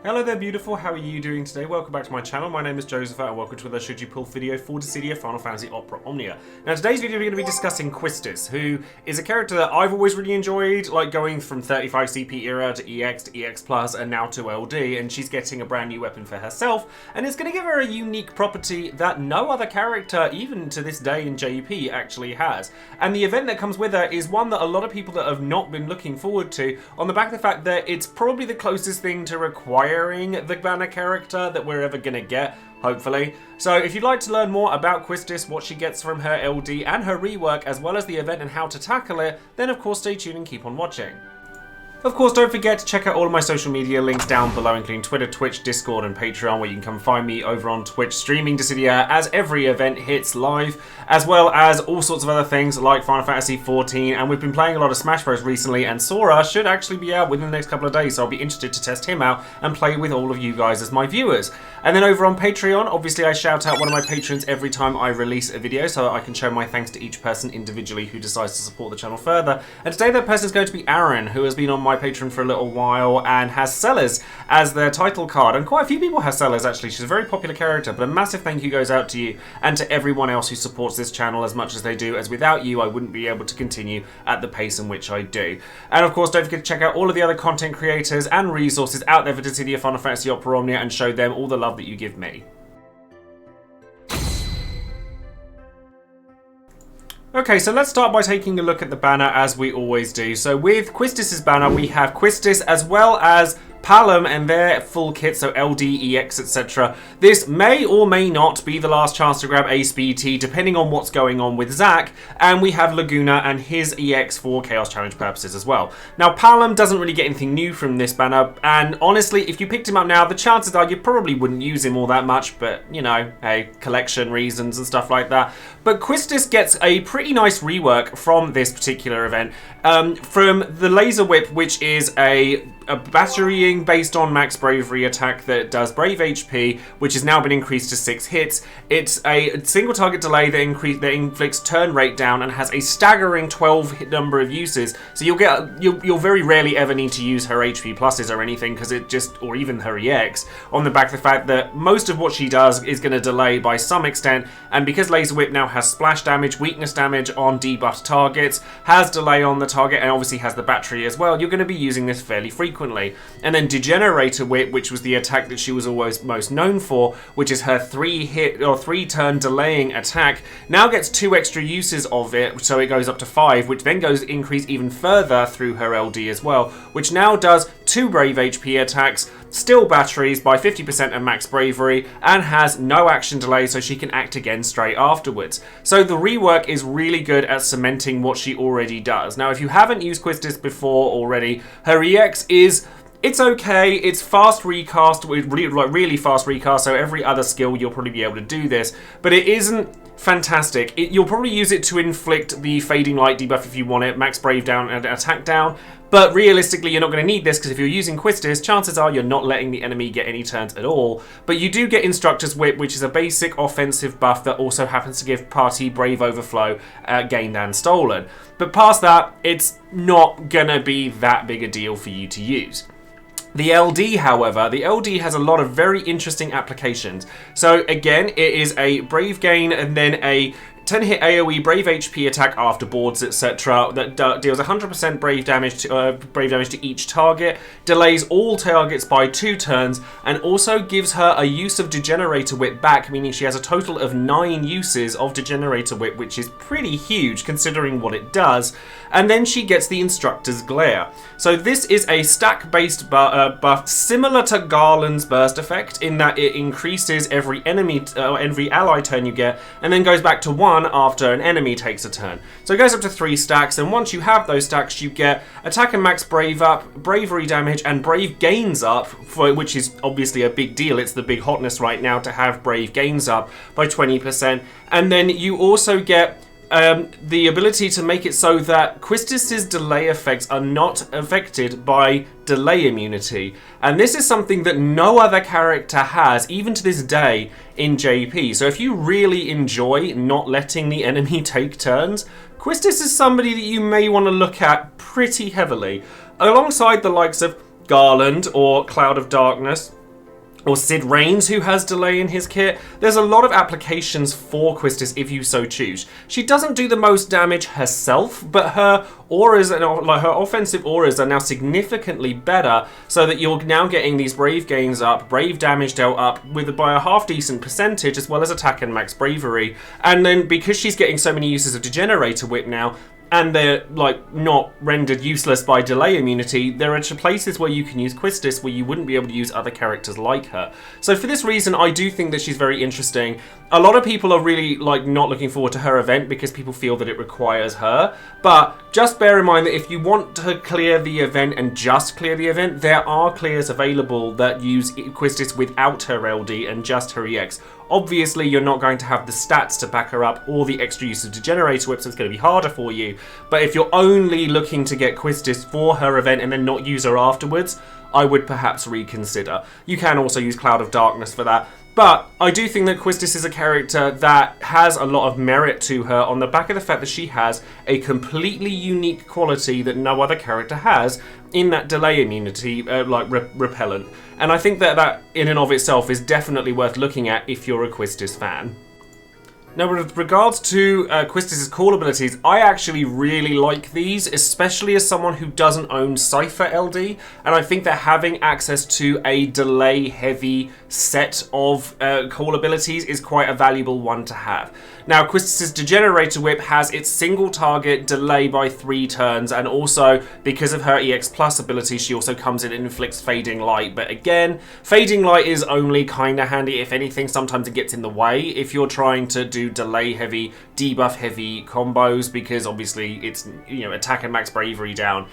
Hello there beautiful, how are you doing today? Welcome back to my channel, my name is Joesephyr and welcome to another Should You Pull video for Dissidia Final Fantasy Opera Omnia. Now today's video we're going to be discussing Quistis, who is a character that I've always really enjoyed, like going from 35 CP era to EX Plus and now to LD, and she's getting a brand new weapon for herself, and it's going to give her a unique property that no other character, even to this day in JP, actually has. And the event that comes with her is one that a lot of people that have not been looking forward to, on the back of the fact that it's probably the closest thing to requiring the banner character that we're ever gonna get, hopefully. So if you'd like to learn more about Quistis, what she gets from her LD and her rework, as well as the event and how to tackle it, then of course stay tuned and keep on watching. Of course, don't forget to check out all of my social media links down below, including Twitter, Twitch, Discord, and Patreon, where you can come find me over on Twitch streaming Dissidia as every event hits live, as well as all sorts of other things like Final Fantasy XIV, and we've been playing a lot of Smash Bros recently, and Sora should actually be out within the next couple of days, so I'll be interested to test him out and play with all of you guys as my viewers. And then over on Patreon, obviously I shout out one of my patrons every time I release a video, so that I can show my thanks to each person individually who decides to support the channel further. And today that person is going to be Aaron, who has been on my Patreon for a little while and has Sellers as their title card, and quite a few people have Sellers actually. She's a very popular character, but a massive thank you goes out to you and to everyone else who supports this channel as much as they do, as without you I wouldn't be able to continue at the pace in which I do. And of course don't forget to check out all of the other content creators and resources out there for Dissidia Final Fantasy Opera Omnia and show them all the love that you give me. Okay, so let's start by taking a look at the banner as we always do. So with Quistis' banner, we have Quistis as well as Palom and their full kit, so LD, EX, etc. This may or may not be the last chance to grab Ace BT, depending on what's going on with Zack, and we have Laguna and his EX for Chaos Challenge purposes as well. Now, Palom doesn't really get anything new from this banner, and honestly, if you picked him up now, the chances are you probably wouldn't use him all that much, but, you know, hey, collection reasons and stuff like that. But Quistis gets a pretty nice rework from this particular event, from the Laser Whip, which is a batterying based on max bravery attack that does brave HP, which has now been increased to 6 hits. It's a single target delay that inflicts turn rate down and has a staggering 12 number of uses. So you'll very rarely ever need to use her HP pluses or anything, because it just, or even her EX, on the back of the fact that most of what she does is going to delay by some extent, and because Laser Whip now has splash damage, weakness damage on debuffed targets, has delay on the target, and obviously has the battery as well, you're going to be using this fairly frequently. And then Degenerator Whip, which was the attack that she was always most known for, which is her 3-turn delaying attack, now gets 2 extra uses of it, so it goes up to 5, which then goes increase even further through her LD as well, which now does 2 brave HP attacks, still batteries by 50% of max bravery, and has no action delay, so she can act again straight afterwards. So the rework is really good at cementing what she already does. Now, if you haven't used Quistis before already, her EX it's okay, it's fast recast, really fast recast, so every other skill you'll probably be able to do this, but it isn't fantastic. You'll probably use it to inflict the Fading Light debuff if you want it, max brave down and attack down, but realistically you're not going to need this, because if you're using Quistis, chances are you're not letting the enemy get any turns at all. But you do get Instructor's Whip, which is a basic offensive buff that also happens to give party Brave Overflow gained and stolen. But past that, it's not going to be that big a deal for you to use. The LD, however, the LD has a lot of very interesting applications. So again, it is a Brave gain and then a 10-hit AoE Brave HP attack after boards, etc. that deals 100% brave damage to each target, delays all targets by 2 turns, and also gives her a use of Degenerator Whip back, meaning she has a total of 9 uses of Degenerator Whip, which is pretty huge considering what it does. And then she gets the Instructor's Glare. So this is a stack-based buff similar to Garland's Burst effect, in that it increases every every ally turn you get, and then goes back to 1 after an enemy takes a turn. So it goes up to 3 stacks, and once you have those stacks, you get attack and max brave up, bravery damage, and brave gains up, which is obviously a big deal. It's the big hotness right now to have brave gains up by 20%. And then you also get the ability to make it so that Quistis' delay effects are not affected by delay immunity. And this is something that no other character has, even to this day, in JP. So if you really enjoy not letting the enemy take turns, Quistis is somebody that you may want to look at pretty heavily, alongside the likes of Garland or Cloud of Darkness, or Sid Reigns, who has delay in his kit. There's a lot of applications for Quistis if you so choose. She doesn't do the most damage herself, but her auras and like her offensive auras are now significantly better, so that you're now getting these brave gains up, brave damage dealt up by a half decent percentage, as well as attack and max bravery. And then because she's getting so many uses of Degenerator Whip now, and they're like not rendered useless by delay immunity, there are places where you can use Quistis where you wouldn't be able to use other characters like her. So for this reason, I do think that she's very interesting. A lot of people are really like not looking forward to her event because people feel that it requires her, but just bear in mind that if you want to clear the event and just clear the event, there are clears available that use Quistis without her LD and just her EX. Obviously, you're not going to have the stats to back her up or the extra use of Degenerator Whip, so it's going to be harder for you. But if you're only looking to get Quistis for her event and then not use her afterwards, I would perhaps reconsider. You can also use Cloud of Darkness for that. But I do think that Quistis is a character that has a lot of merit to her on the back of the fact that she has a completely unique quality that no other character has in that delay immunity, repellent. And I think that that in and of itself is definitely worth looking at if you're a Quistis fan. Now, with regards to Quistis' call abilities, I actually really like these, especially as someone who doesn't own Cypher LD, and I think that having access to a delay-heavy set of call abilities is quite a valuable one to have. Now, Quistis' Degenerator Whip has its single target delay by 3 turns, and also, because of her EX Plus ability, she also comes in and inflicts Fading Light. But again, Fading Light is only kind of handy. If anything, sometimes it gets in the way if you're trying to do delay-heavy, debuff-heavy combos, because obviously it's, you know, attack and max bravery down.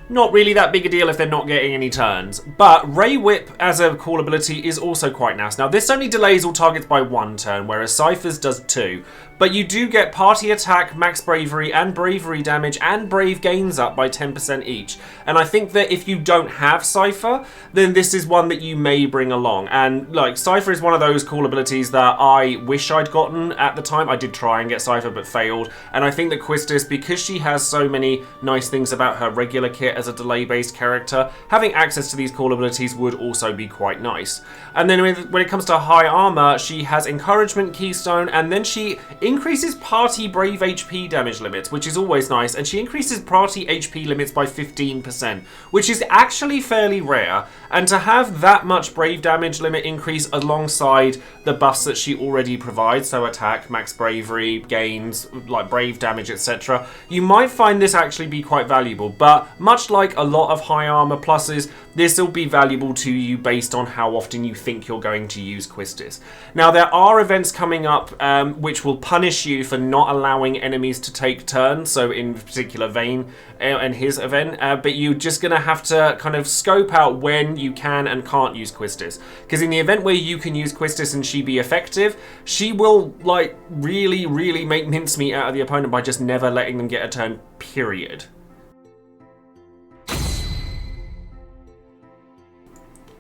Not really that big a deal if they're not getting any turns. But Ray Whip as a call ability is also quite nice. Now, this only delays all targets by 1 turn, whereas Cypher's does 2. But you do get party attack, max bravery, and bravery damage, and brave gains up by 10% each. And I think that if you don't have Cypher, then this is one that you may bring along. And like, Cypher is one of those call abilities that I wish I'd gotten at the time. I did try and get Cypher, but failed. And I think that Quistis, because she has so many nice things about her regular kit as a delay-based character, having access to these call abilities would also be quite nice. And then when it comes to high armor, she has Encouragement Keystone, and then she increases party brave HP damage limits, which is always nice, and she increases party HP limits by 15%, which is actually fairly rare. And to have that much brave damage limit increase alongside the buffs that she already provides, so attack, max bravery, gains, like brave damage, etc., you might find this actually be quite valuable. But much like a lot of high armor pluses, this will be valuable to you based on how often you think you're going to use Quistis. Now, there are events coming up which will punish you for not allowing enemies to take turns, so in particular Vayne and his event, but you're just going to have to kind of scope out when you can and can't use Quistis. Because in the event where you can use Quistis and she be effective, she will like really, really make mincemeat out of the opponent by just never letting them get a turn, period.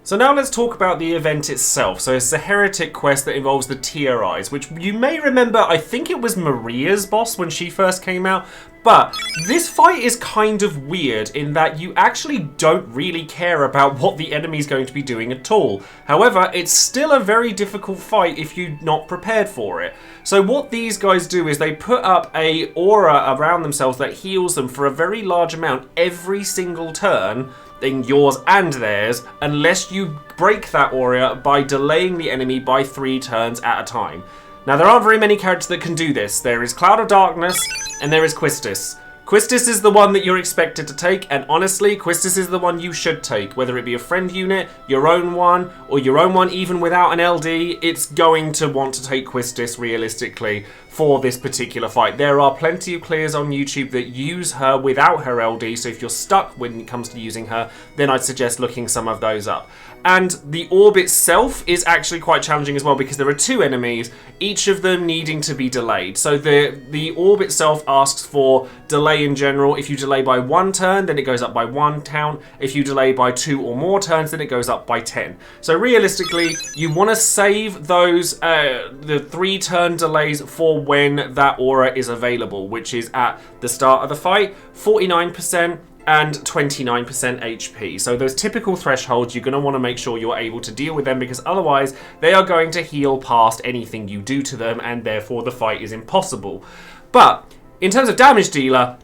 So now let's talk about the event itself. So it's the Heretic quest that involves the TRIs, which you may remember, I think it was Maria's boss when she first came out. But this fight is kind of weird in that you actually don't really care about what the enemy's going to be doing at all. However, it's still a very difficult fight if you're not prepared for it. So what these guys do is they put up a aura around themselves that heals them for a very large amount every single turn, in yours and theirs, unless you break that aura by delaying the enemy by 3 turns at a time. Now, there aren't very many characters that can do this. There is Cloud of Darkness, and there is Quistis. Quistis is the one that you're expected to take, and honestly, Quistis is the one you should take. Whether it be a friend unit, your own one, or your own one even without an LD, it's going to want to take Quistis realistically for this particular fight. There are plenty of clears on YouTube that use her without her LD, so if you're stuck when it comes to using her, then I'd suggest looking some of those up. And the orb itself is actually quite challenging as well, because there are 2 enemies, each of them needing to be delayed. So the orb itself asks for delay in general. If you delay by 1 turn, then it goes up by 1 count. If you delay by 2 or more turns, then it goes up by 10. So realistically, you want to save those the 3 turn delays for when that aura is available, which is at the start of the fight, 49%, and 29% HP. So those typical thresholds, you're going to want to make sure you're able to deal with them, because otherwise they are going to heal past anything you do to them, and therefore the fight is impossible. But in terms of damage dealer,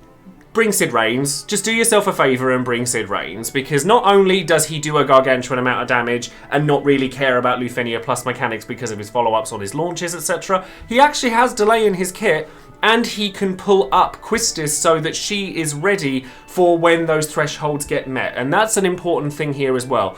bring Sid Reigns. Just do yourself a favour and bring Sid Reigns, because not only does he do a gargantuan amount of damage and not really care about Lufenia plus mechanics because of his follow-ups on his launches, etc., he actually has delay in his kit, and he can pull up Quistis so that she is ready for when those thresholds get met. And that's an important thing here as well.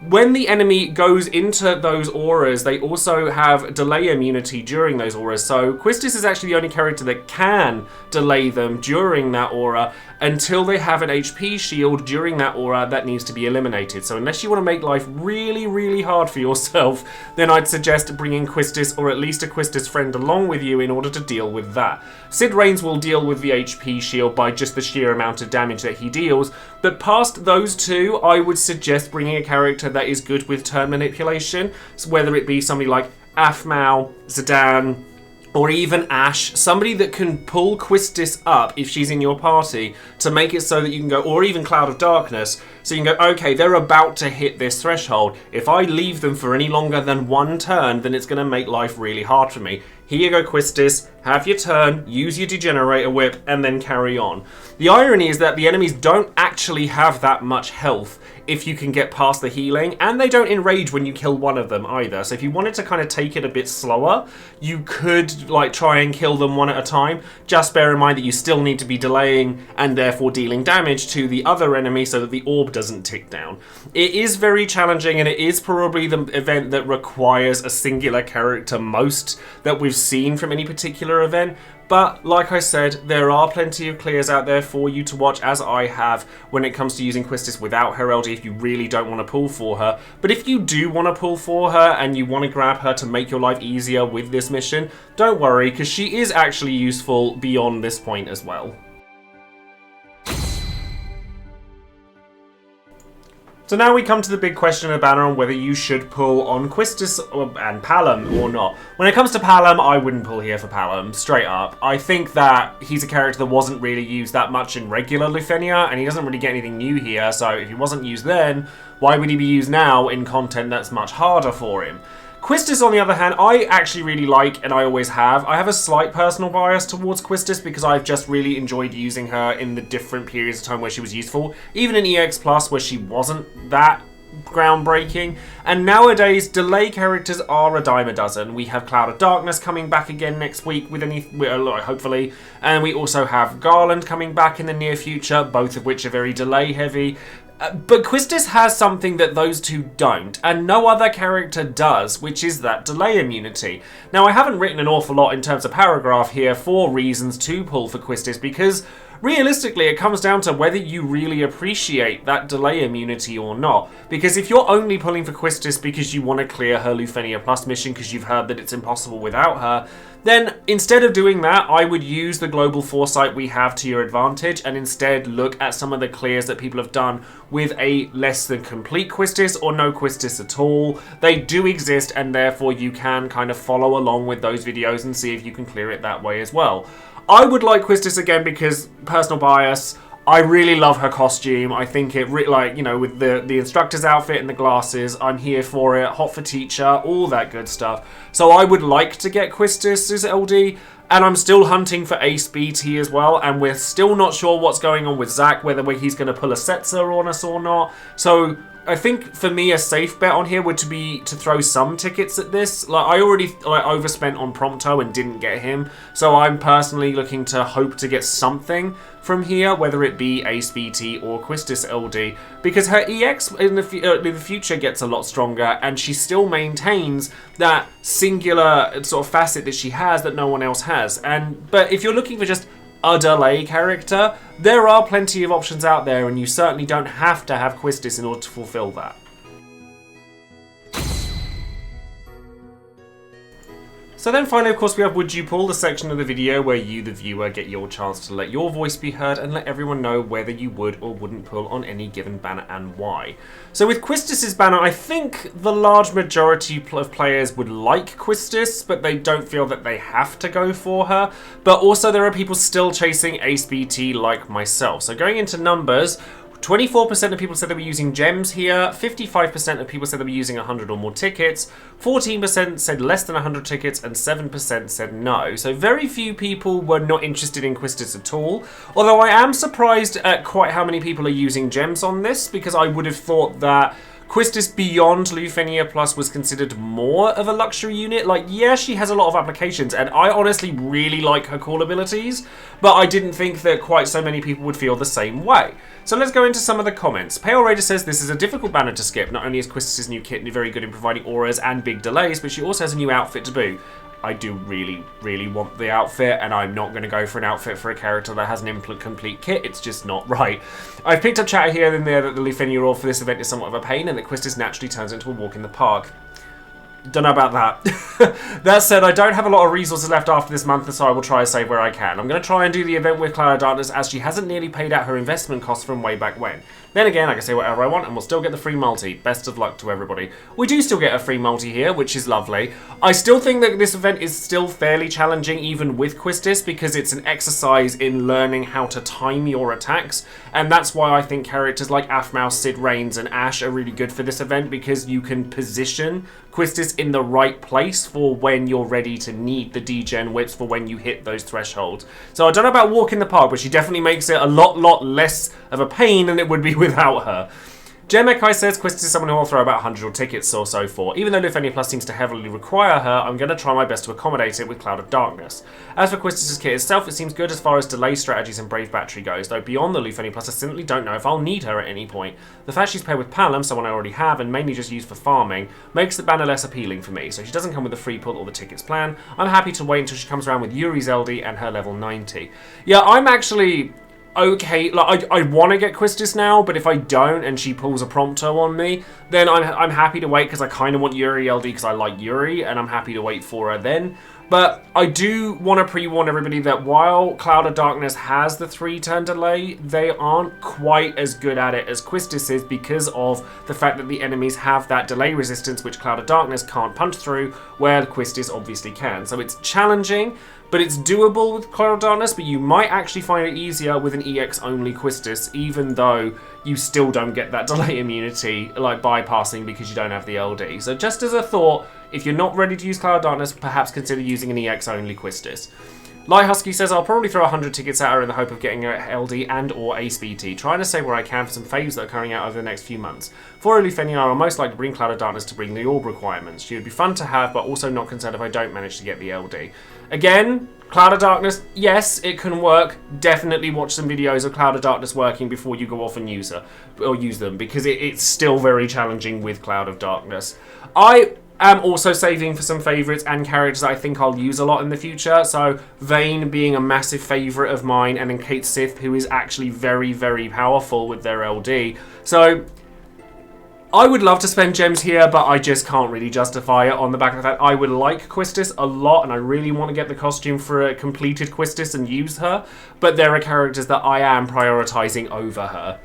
When the enemy goes into those auras, they also have delay immunity during those auras. So Quistis is actually the only character that can delay them during that aura until they have an HP shield during that aura that needs to be eliminated. So unless you want to make life really, really hard for yourself, then I'd suggest bringing Quistis, or at least a Quistis friend, along with you in order to deal with that. Sid Reigns will deal with the HP shield by just the sheer amount of damage that he deals, but past those two, I would suggest bringing a character that is good with turn manipulation, so whether it be somebody like Aphmau, Zidane, or even Ashe, somebody that can pull Quistis up if she's in your party to make it so that you can go, or even Cloud of Darkness, so you can go, okay, they're about to hit this threshold. If I leave them for any longer than one turn, then it's going to make life really hard for me. Here you go, Quistis, have your turn, use your Degenerator Whip, and then carry on. The irony is that the enemies don't actually have that much health if you can get past the healing, and they don't enrage when you kill one of them either. So if you wanted to kind of take it a bit slower, you could like try and kill them one at a time. Just bear in mind that you still need to be delaying and therefore dealing damage to the other enemy so that the orb doesn't tick down. It is very challenging, and it is probably the event that requires a singular character most that we've seen from any particular event. But like I said, there are plenty of clears out there for you to watch, as I have, when it comes to using Quistis without Heraldry if you really don't want to pull for her. But if you do want to pull for her and you want to grab her to make your life easier with this mission, don't worry, because she is actually useful beyond this point as well. So now we come to the big question of the banner on whether you should pull on Quistis and Palom or not. When it comes to Palom, I wouldn't pull here for Palom, straight up. I think that he's a character that wasn't really used that much in regular Lufenia, and he doesn't really get anything new here, so if he wasn't used then, why would he be used now in content that's much harder for him? Quistis, on the other hand, I actually really like, and I always have. I have a slight personal bias towards Quistis because I've just really enjoyed using her in the different periods of time where she was useful. Even in EX Plus, where she wasn't that groundbreaking. And nowadays, delay characters are a dime a dozen. We have Cloud of Darkness coming back again next week, with hopefully. And we also have Garland coming back in the near future, both of which are very delay heavy. But Quistis has something that those two don't, and no other character does, which is that delay immunity. Now, I haven't written an awful lot in terms of paragraph here for reasons to pull for Quistis, because realistically, it comes down to whether you really appreciate that delay immunity or not. Because if you're only pulling for Quistis because you want to clear her Lufenia Plus mission because you've heard that it's impossible without her, then instead of doing that, I would use the global foresight we have to your advantage and instead look at some of the clears that people have done with a less than complete Quistis or no Quistis at all. They do exist, and therefore you can kind of follow along with those videos and see if you can clear it that way as well. I would like Quistis again because personal bias. I really love her costume. I think it, with the instructor's outfit and the glasses, I'm here for it. Hot for teacher, all that good stuff. So I would like to get Quistis as LD, and I'm still hunting for Ace BT as well, and we're still not sure what's going on with Zach, whether he's going to pull a Setzer on us or not. So I think for me a safe bet on here would be to throw some tickets at this. I already overspent on Prompto and didn't get him, so I'm personally looking to hope to get something from here, whether it be Ace BT or Quistis LD, because her EX in the future gets a lot stronger, and she still maintains that singular sort of facet that she has that no one else has. But if you're looking for just a delay character, there are plenty of options out there, and you certainly don't have to have Quistis in order to fulfill that. So then finally, of course, we have Would You Pull, the section of the video where you, the viewer, get your chance to let your voice be heard and let everyone know whether you would or wouldn't pull on any given banner and why. So with Quistis' banner, I think the large majority of players would like Quistis, but they don't feel that they have to go for her. But also there are people still chasing Ace BT like myself. So going into numbers, 24% of people said they were using gems here, 55% of people said they were using 100 or more tickets, 14% said less than 100 tickets, and 7% said no. So very few people were not interested in Quistis at all, although I am surprised at quite how many people are using gems on this, because I would have thought that Quistis beyond Lufenia Plus was considered more of a luxury unit. Like, yeah, she has a lot of applications, and I honestly really like her call abilities, but I didn't think that quite so many people would feel the same way. So let's go into some of the comments. Pale Raider says this is a difficult banner to skip. Not only is Quistis' new kit very good in providing auras and big delays, but she also has a new outfit to boot. I do really, really want the outfit, and I'm not going to go for an outfit for a character that has an complete kit. It's just not right. I've picked up chatter here and there that the Lufenia roll for this event is somewhat of a pain, and that Quistis naturally turns into a walk in the park. Don't know about that. That said, I don't have a lot of resources left after this month, and so I will try to save where I can. I'm going to try and do the event with Cloud of Darkness, as she hasn't nearly paid out her investment costs from way back when. Then again, I can say whatever I want, and we'll still get the free multi. Best of luck to everybody. We do still get a free multi here, which is lovely. I still think that this event is still fairly challenging, even with Quistis, because it's an exercise in learning how to time your attacks, and that's why I think characters like Aphmouse, Sid Reigns, and Ashe are really good for this event, because you can position Quistis in the right place for when you're ready to need the degen whips for when you hit those thresholds. So I don't know about Walk in the Park, but she definitely makes it a lot less of a pain than it would be without her. Jemekai says Quistis is someone who will throw about 100 tickets or so for. Even though Lufenia Plus seems to heavily require her, I'm going to try my best to accommodate it with Cloud of Darkness. As for Quistis' kit itself, it seems good as far as delay strategies and Brave Battery goes, though beyond the Lufenia Plus I simply don't know if I'll need her at any point. The fact she's paired with Palom, someone I already have and mainly just used for farming, makes the banner less appealing for me, so she doesn't come with a free pull or the tickets plan. I'm happy to wait until she comes around with Yuri's LD and her level 90. Yeah, I'm actually okay, like I want to get Quistis now, but if I don't and she pulls a Prompto on me, then I'm happy to wait, because I kind of want Yuri LD because I like Yuri, and I'm happy to wait for her then. But I do want to pre-warn everybody that while Cloud of Darkness has the 3-turn delay, they aren't quite as good at it as Quistis is, because of the fact that the enemies have that delay resistance which Cloud of Darkness can't punch through, where Quistis obviously can. So it's challenging, but it's doable with Cloud of Darkness, but you might actually find it easier with an EX-only Quistis, even though you still don't get that delay immunity, like bypassing, because you don't have the LD. So just as a thought, if you're not ready to use Cloud of Darkness, perhaps consider using an EX-only Quistis. Light Husky says, I'll probably throw 100 tickets at her in the hope of getting her LD and or Ace BT, trying to save where I can for some faves that are coming out over the next few months. For Lufenia, I'll most likely bring Cloud of Darkness to bring the orb requirements. She would be fun to have, but also not concerned if I don't manage to get the LD. Again, Cloud of Darkness, yes, it can work. Definitely watch some videos of Cloud of Darkness working before you go off and use them, because it's still very challenging with Cloud of Darkness. I am also saving for some favourites and characters that I think I'll use a lot in the future. So Vayne being a massive favourite of mine, and then Kate Sith, who is actually very, very powerful with their LD. So I would love to spend gems here, but I just can't really justify it on the back of the fact I would like Quistis a lot, and I really want to get the costume for a completed Quistis and use her, but there are characters that I am prioritising over her.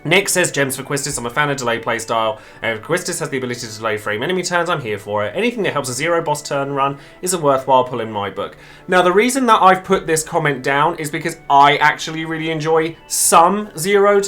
Nick says, gems for Quistis, I'm a fan of delay playstyle, and if Quistis has the ability to delay frame enemy turns, I'm here for it. Anything that helps a 0 boss turn run is a worthwhile pull in my book. Now, the reason that I've put this comment down is because I actually really enjoy some 0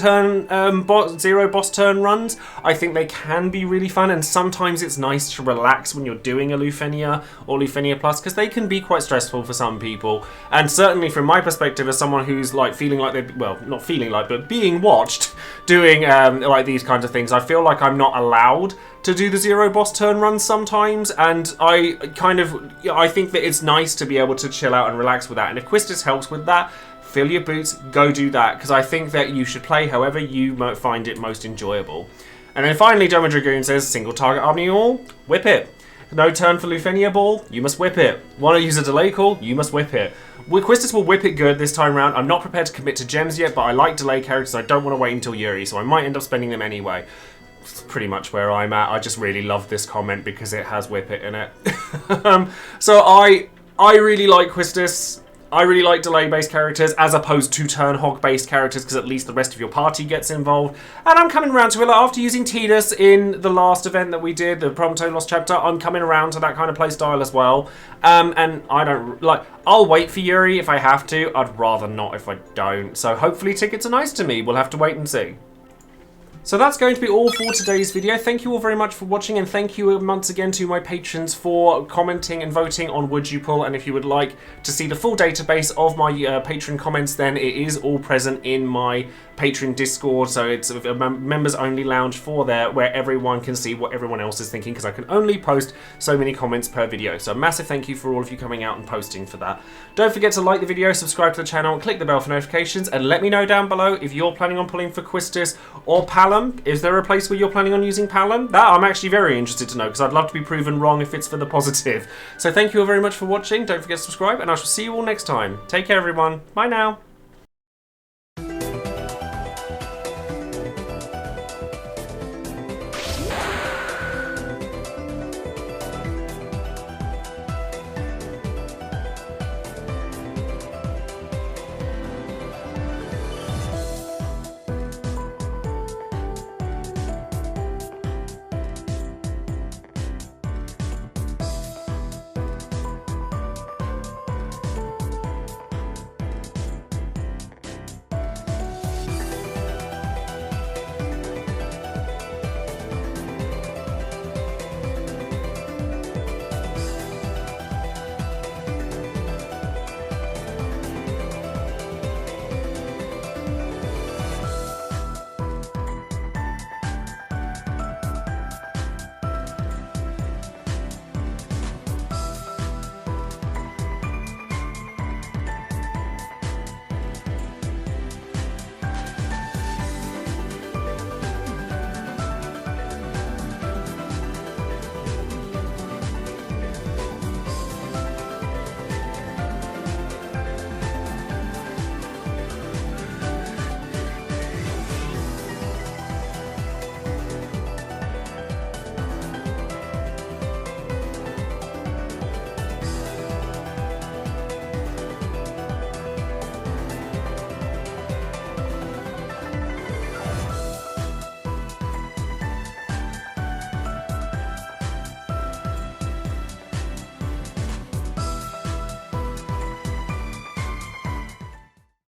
boss turn runs. I think they can be really fun, and sometimes it's nice to relax when you're doing a Lufenia or Lufenia Plus, because they can be quite stressful for some people. And certainly from my perspective, as someone who's like feeling like they're, well, not feeling like, but being watched doing like these kinds of things, I feel like I'm not allowed to do the 0 boss turn runs sometimes, and I think that it's nice to be able to chill out and relax with that. And if Quistis helps with that, fill your boots, go do that, because I think that you should play however you might find it most enjoyable. And then finally, Doma Dragoon says, single target Omnia all, whip it. No turn for Lufenia Ball, you must whip it. Want to use a delay call, you must whip it. Quistis will whip it good this time round. I'm not prepared to commit to gems yet, but I like delay characters. I don't want to wait until Yuri, so I might end up spending them anyway. pretty much where I'm at. I just really love this comment because it has Whippet in it. So I really like Quistis. I really like delay-based characters as opposed to turn hog-based characters because at least the rest of your party gets involved. And I'm coming around to it. Like, after using Tidus in the last event that we did, the Prompto Lost chapter, I'm coming around to that kind of playstyle as well. And I don't, like, I'll wait for Yuri if I have to. I'd rather not if I don't. So hopefully tickets are nice to me. We'll have to wait and see. So that's going to be all for today's video. Thank you all very much for watching, and thank you once again to my patrons for commenting and voting on Would You Pull. And if you would like to see the full database of my patron comments, then it is all present in my patron Discord. So it's a members only lounge for there where everyone can see what everyone else is thinking, because I can only post so many comments per video. So a massive thank you for all of you coming out and posting for that. Don't forget to like the video, subscribe to the channel, click the bell for notifications, and let me know down below if you're planning on pulling for Quistis or Palom. Is there a place where you're planning on using Palom? That I'm actually very interested to know, because I'd love to be proven wrong if it's for the positive. So thank you all very much for watching. Don't forget to subscribe, and I shall see you all next time. Take care, everyone. Bye now.